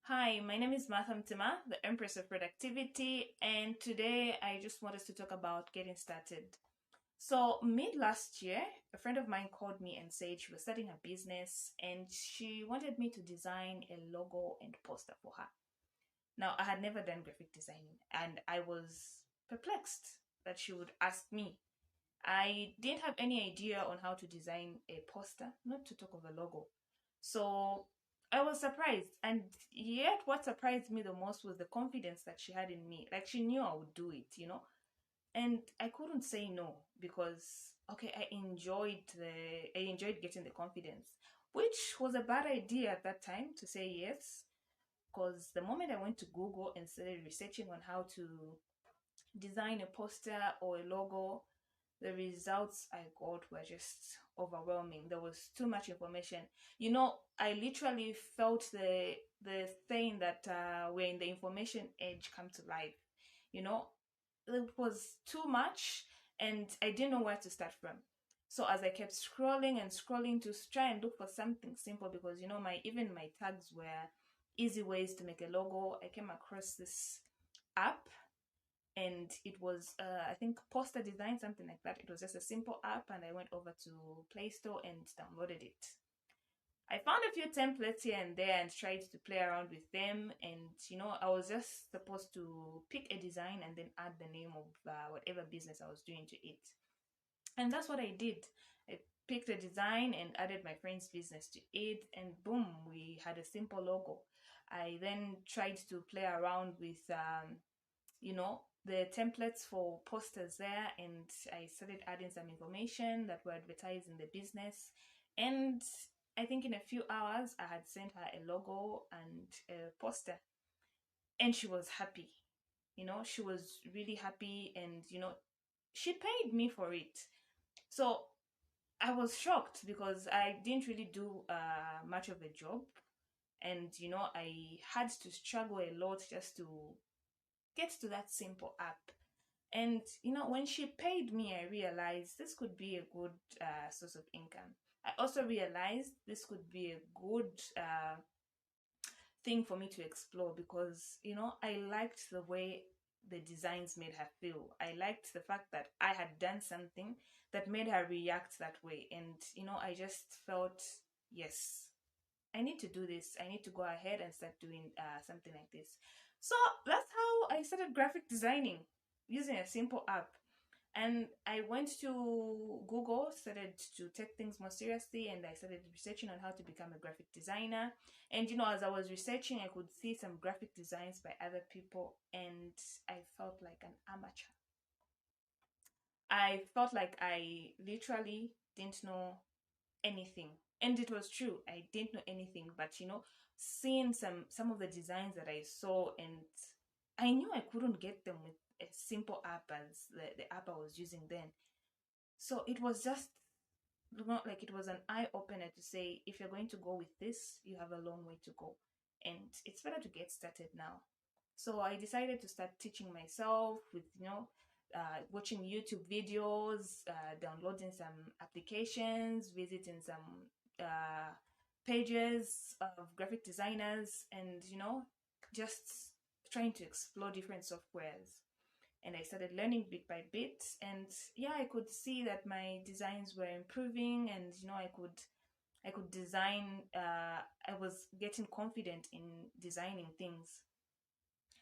Hi, my name is Martha Mtima, the Empress of Productivity, and today I just want us to talk about getting started. So, mid last year, a friend of mine called me and said she was starting a business and she wanted me to design a logo and poster for her. Now, I had never done graphic designing and I was perplexed that she would ask me. I didn't have any idea on how to design a poster, not to talk of a logo. So I was surprised. And yet, what surprised me the most was the confidence that she had in me. Like, she knew I would do it. And I couldn't say no because, okay, I enjoyed getting the confidence, which was a bad idea at that time to say yes. Because the moment I went to Google and started researching on how to design a poster or a logo, the results I got were just overwhelming. There was too much information. I literally felt the thing that we're in the information age come to life. You know, it was too much, and I didn't know where to start from. So as I kept scrolling and scrolling to try and look for something simple, because my tags were easy ways to make a logo, I came across this app, and it was I think poster design, something like that. It was just a simple app, and I went over to Play Store and downloaded it. I found a few templates here and there and tried to play around with them, and I was just supposed to pick a design and then add the name of whatever business I was doing to it. And that's what I did. I picked a design and added my friend's business to it, and boom, we had a simple logo. I then tried to play around with the templates for posters there, and I started adding some information that were advertised in the business. And I think in a few hours I had sent her a logo and a poster, and she was happy. She was really happy, and she paid me for it. So I was shocked because I didn't really do much of a job, and I had to struggle a lot just to get to that simple app. And when she paid me, I realized this could be a good source of income. I also realized this could be a good thing for me to explore because I liked the way the designs made her feel. I liked the fact that I had done something that made her react that way, and I just felt, yes, I need to do this. I need to go ahead and start doing something like this. So that's how I started graphic designing using a simple app. And I went to Google, started to take things more seriously, and I started researching on how to become a graphic designer. And as I was researching, I could see some graphic designs by other people, and I felt like an amateur. I felt like I literally didn't know anything. And it was true. I didn't know anything, but seeing some of the designs that I saw, and I knew I couldn't get them with a simple app as the app I was using then. So it was just not like it was an eye opener to say, if you're going to go with this, you have a long way to go. And it's better to get started now. So I decided to start teaching myself with, watching YouTube videos, downloading some applications, visiting some uh, pages of graphic designers, and, just trying to explore different softwares. And I started learning bit by bit, and yeah, I could see that my designs were improving, and I could design. I was getting confident in designing things.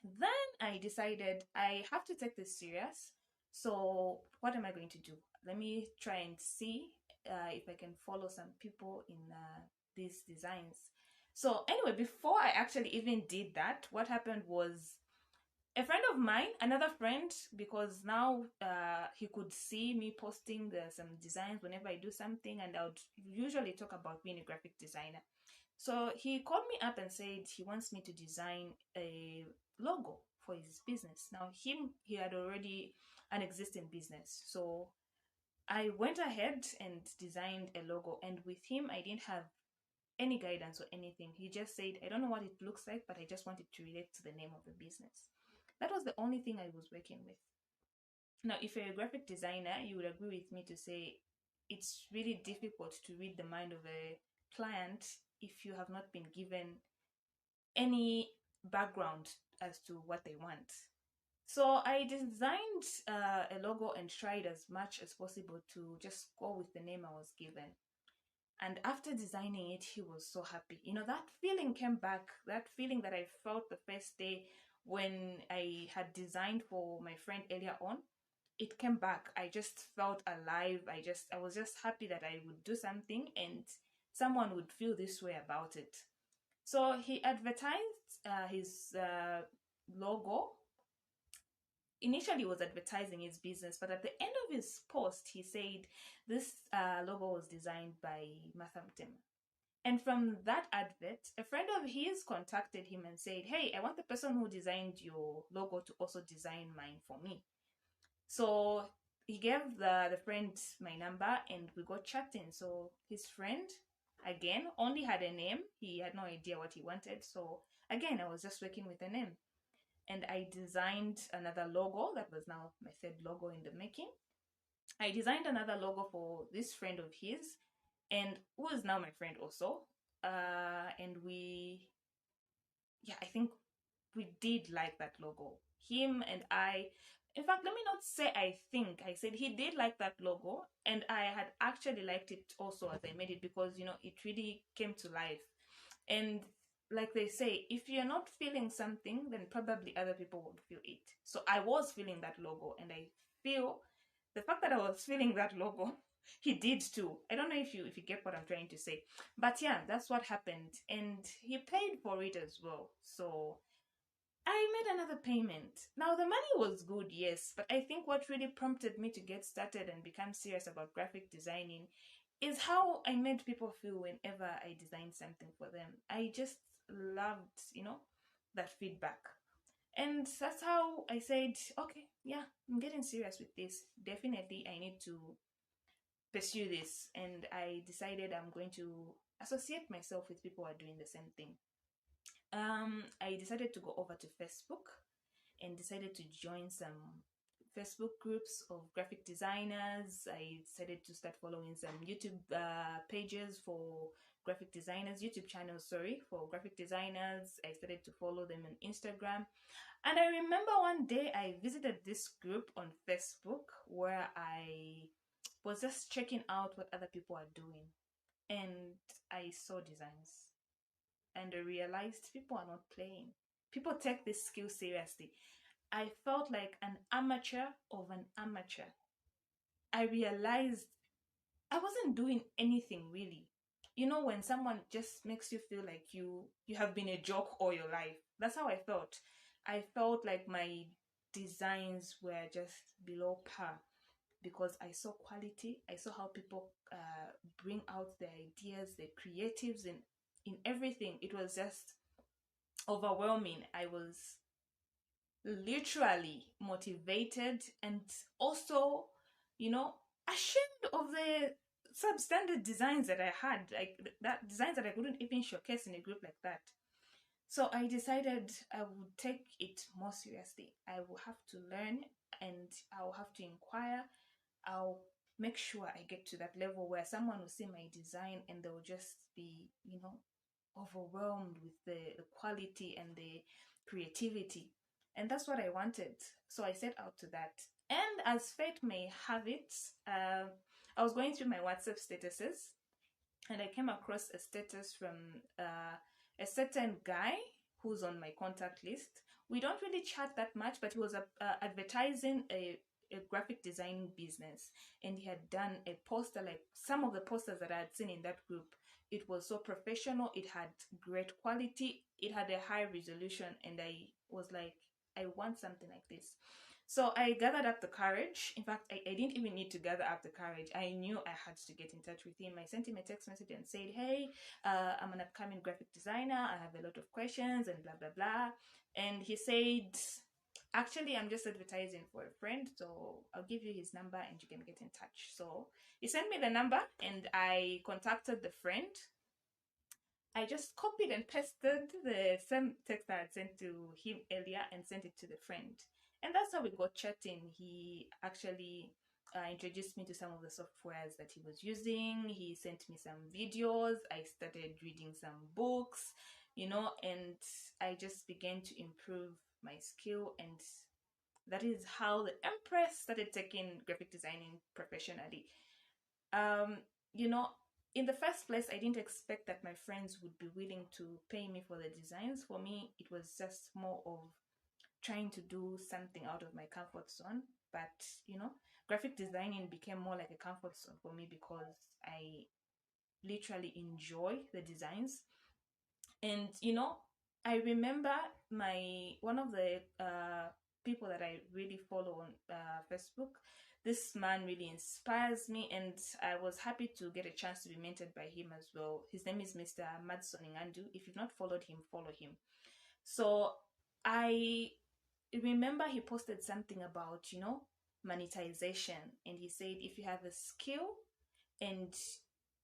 Then I decided I have to take this serious. So what am I going to do? Let me try and see if I can follow some people in these designs. So anyway, before I actually even did that, what happened was a friend of mine, another friend, because now he could see me posting some designs whenever I do something, and I would usually talk about being a graphic designer. So he called me up and said he wants me to design a logo for his business. Now, he had already an existing business. So I went ahead and designed a logo, and with him, I didn't have any guidance or anything. He just said, I don't know what it looks like, but I just want it to relate to the name of the business. That was the only thing I was working with. Now, if you're a graphic designer, you would agree with me to say it's really difficult to read the mind of a client if you have not been given any background as to what they want. So I designed a logo and tried as much as possible to just go with the name I was given. And after designing it, he was so happy. You know, that feeling came back, that feeling that I felt the first day when I had designed for my friend earlier on. It came back. I just felt alive. I was just happy that I would do something and someone would feel this way about it. So he advertised his logo. Initially, he was advertising his business, but at the end of his post, he said this logo was designed by Mathamtim. And from that advert, a friend of his contacted him and said, "Hey, I want the person who designed your logo to also design mine for me." So he gave the friend my number and we got chatting. So his friend, again, only had a name. He had no idea what he wanted. So again, I was just working with a name. And I designed another logo that was now my third logo in the making. I designed another logo for this friend of his, and who is now my friend also. And I think we did like that logo. Him and I, in fact, let me not say I think, I said he did like that logo, and I had actually liked it also as I made it because, it really came to life. And like they say, if you're not feeling something, then probably other people won't feel it. So I was feeling that logo, and I feel the fact that I was feeling that logo, he did too. I don't know if you get what I'm trying to say, but yeah, that's what happened, and he paid for it as well. So I made another payment. Now the money was good, yes, but I think what really prompted me to get started and become serious about graphic designing is how I made people feel whenever I designed something for them. I just loved, that feedback. And that's how I said, okay, yeah, I'm getting serious with this. Definitely, I need to pursue this. And I decided I'm going to associate myself with people who are doing the same thing. I decided to go over to Facebook and decided to join some Facebook groups of graphic designers. I decided to start following some YouTube pages for graphic designers, YouTube channels, sorry, for graphic designers. I started to follow them on Instagram. And I remember one day I visited this group on Facebook where I was just checking out what other people are doing. And I saw designs and I realized people are not playing. People take this skill seriously. I felt like an amateur of an amateur. I realized I wasn't doing anything really. You know, when someone just makes you feel like you have been a joke all your life. That's how I felt. I felt like my designs were just below par because I saw quality. I saw how people bring out their ideas, their creatives in everything. It was just overwhelming. I was literally motivated and also, ashamed of the substandard designs that I had, like that designs that I couldn't even showcase in a group like that. So I decided I would take it more seriously. I will have to learn and I'll have to inquire. I'll make sure I get to that level where someone will see my design and they'll just be, overwhelmed with the quality and the creativity. And that's what I wanted. So I set out to that. And as fate may have it, I was going through my WhatsApp statuses and I came across a status from a certain guy who's on my contact list. We don't really chat that much, but he was advertising a graphic design business, and he had done a poster like some of the posters that I had seen in that group. It was so professional, it had great quality, it had a high resolution, and I was like, I want something like this. So I gathered up the courage. In fact, I didn't even need to gather up the courage. I knew I had to get in touch with him. I sent him a text message and said, "Hey, I'm an upcoming graphic designer. I have a lot of questions and blah, blah, blah." And he said, "Actually, I'm just advertising for a friend, so I'll give you his number and you can get in touch." So he sent me the number and I contacted the friend. I just copied and pasted the same text I had sent to him earlier and sent it to the friend. And that's how we got chatting. He actually introduced me to some of the softwares that he was using. He sent me some videos. I started reading some books. and I just began to improve my skill, and that is how the Empress started taking graphic designing professionally. Um, you know, in the first place, I didn't expect that my friends would be willing to pay me for the designs. For me, it was just more of trying to do something out of my comfort zone. But, graphic designing became more like a comfort zone for me because I literally enjoy the designs. And I remember my one of the people that I really follow on Facebook. This man really inspires me, and I was happy to get a chance to be mentored by him as well. His name is Mr. Madson Ingandu. If you've not followed him, follow him. So I remember he posted something about monetization, and he said if you have a skill and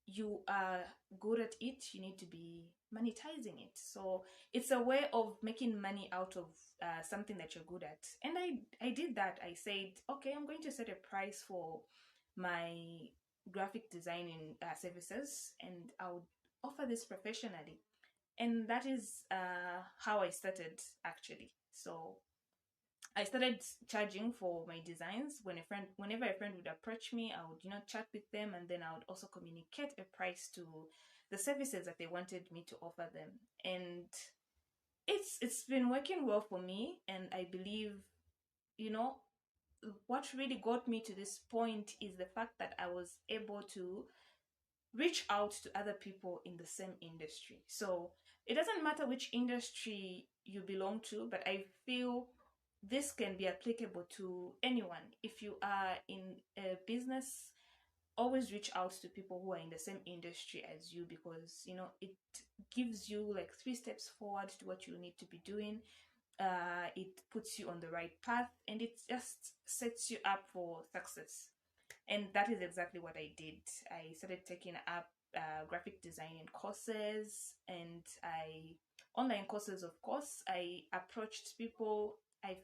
you are good at it, you need to be monetizing it. So it's a way of making money out of something that you're good at. And I did that. I said, okay, I'm going to set a price for my graphic designing services, and I would offer this professionally. And that is how I started actually. So I started charging for my designs. Whenever a friend would approach me, I would, chat with them, and then I would also communicate a price to the services that they wanted me to offer them. And it's been working well for me, and I believe, you know, what really got me to this point is the fact that I was able to reach out to other people in the same industry. So it doesn't matter which industry you belong to, but I feel this can be applicable to anyone. If you are in a business, always reach out to people who are in the same industry as you, because it gives you like 3 steps forward to what you need to be doing. It puts you on the right path, and it just sets you up for success. And that is exactly what I did. I started taking up graphic designing courses, and I online courses, of course. I approached people I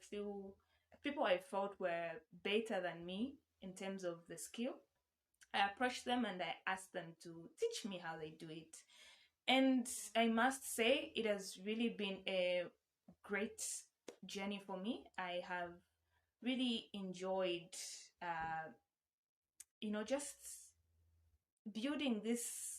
felt were better than me in terms of the skill. I approached them and I asked them to teach me how they do it. And I must say, it has really been a great journey for me. I have really enjoyed just building this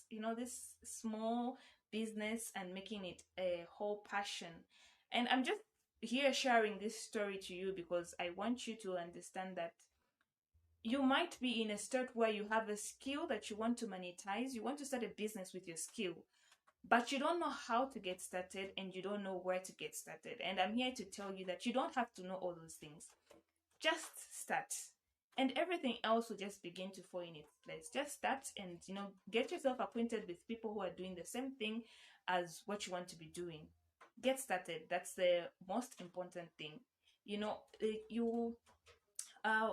small business and making it a whole passion. And I'm just here sharing this story to you because I want you to understand that you might be in a state where you have a skill that you want to monetize, you want to start a business with your skill, but you don't know how to get started and you don't know where to get started. And I'm here to tell you that you don't have to know all those things. Just start, and everything else will just begin to fall in its place. Just start, and get yourself acquainted with people who are doing the same thing as what you want to be doing. Get started. That's the most important thing. You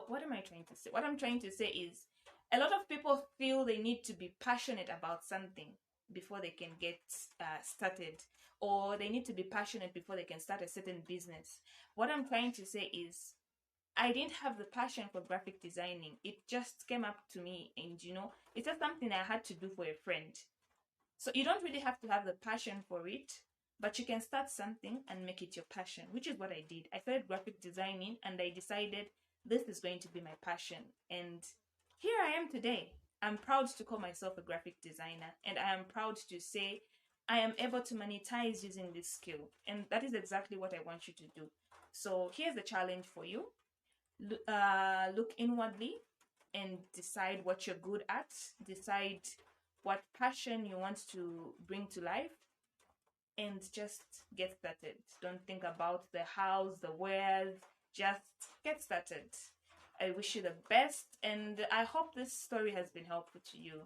what am I trying to say? What I'm trying to say is, a lot of people feel they need to be passionate about something before they can get started, or they need to be passionate before they can start a certain business. What I'm trying to say is, I didn't have the passion for graphic designing. It just came up to me, and it's just something I had to do for a friend. So you don't really have to have the passion for it, but you can start something and make it your passion, which is what I did. I started graphic designing and I decided this is going to be my passion. And here I am today. I'm proud to call myself a graphic designer, and I am proud to say I am able to monetize using this skill. And that is exactly what I want you to do. So here's the challenge for you. Look inwardly and decide what you're good at. Decide what passion you want to bring to life, and just get started. Don't think about the hows, the wheres, just get started. I wish you the best, and I hope this story has been helpful to you.